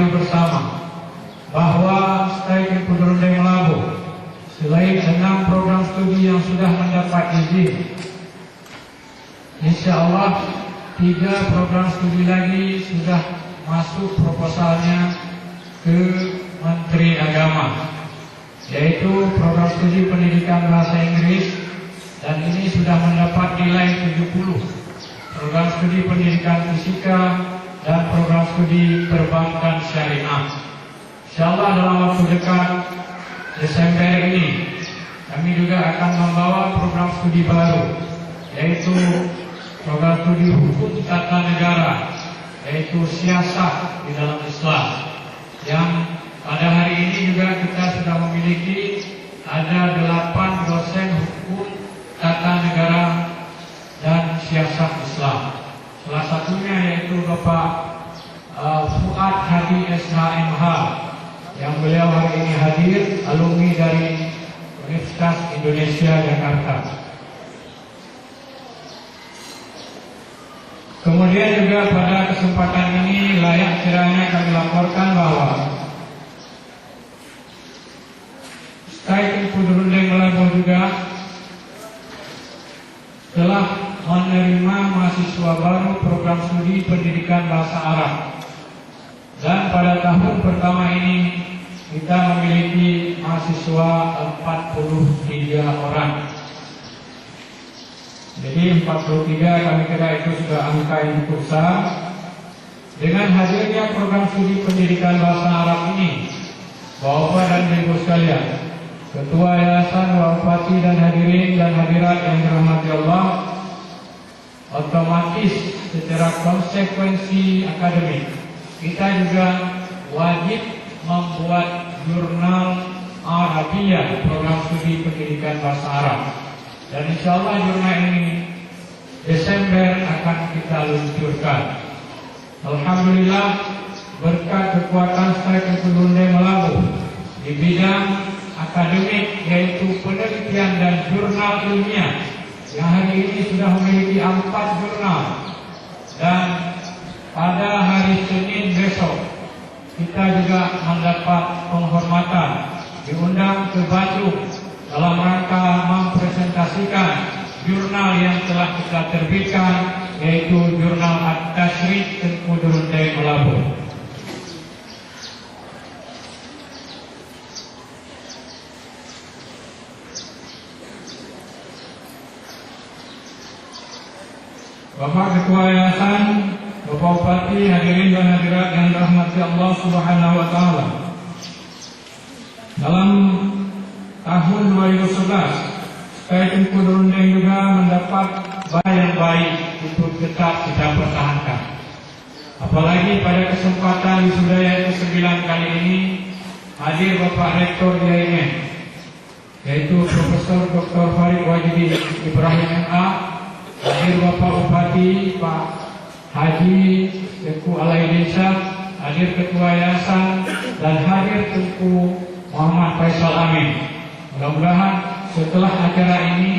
ketahui bersama bahwa Stadion Kudurundeng Melabu selain 6 program studi yang sudah mendapat izin, insya Allah 3 program studi lagi sudah masuk proposalnya ke Menteri Agama, yaitu program studi pendidikan bahasa Inggris, dan ini sudah mendapat nilai 70, program studi pendidikan fisika, dan program studi perbankan syariah. Insyaallah dalam waktu dekat Desember ini kami juga akan membawa program studi baru, yaitu program studi hukum tata negara, yaitu siasat di dalam Islam, yang pada hari ini juga kita sudah memiliki ada 8 dosen hukum tata negara dan siasat Islam. Salah satunya yaitu Bapak Fuad Hadi SHMH, yang beliau hari ini hadir, alumni dari Universitas Indonesia Jakarta. Kemudian juga pada kesempatan ini layak kiranya kami laporkan bahwa Stadion Kudurundeng Melabu juga telah menerima mahasiswa baru program studi pendidikan bahasa Arab. Dan pada tahun pertama ini kita memiliki mahasiswa 43 orang. Jadi 43 kami kira itu sudah angka yang cukup besar. Dengan hadirnya program studi pendidikan bahasa Arab ini, Bapak dan Ibu sekalian, Ketua Yayasan, Bapak Bupati dan hadirin dan hadirat yang dirahmati Allah, otomatis secara konsekuensi akademik kita juga wajib membuat jurnal Arabiyah, program studi pendidikan bahasa Arab. Dan insya Allah jurnal ini Desember akan kita luncurkan. Alhamdulillah, berkat kekuatan Stadion Kudurundeng Melabu di bidang akademik, yaitu penelitian dan jurnal ilmiah, yang hari ini sudah memiliki 4 jurnal. Dan pada hari Senin besok kita juga mendapat penghormatan, diundang ke Bandung dalam rangka mempresentasikan jurnal yang telah kita terbitkan, yaitu jurnal At-Tashrih Kudurundeng Melabu. Bapak Ketua Yayasan, Bapak Bupati, hadirin dan hadirat yang dirahmati Allah Subhanahu wa Ta'ala, dalam tahun 2011 Stadion Kudurundeng juga mendapat yang baik itu tetap kita pertahankan. Apalagi pada kesempatan wisuda yang ke-9 kali ini hadir Bapak Rektor IAIN, yaitu Profesor Dr. Farid Wajidi Ibrahim MA, hadir Bapak Bupati Pak Haji Teku Alai Desa, hadir Ketua Yayasan, dan hadir Tunku Muhammad Faisal Amin. Mudah-mudahan setelah acara ini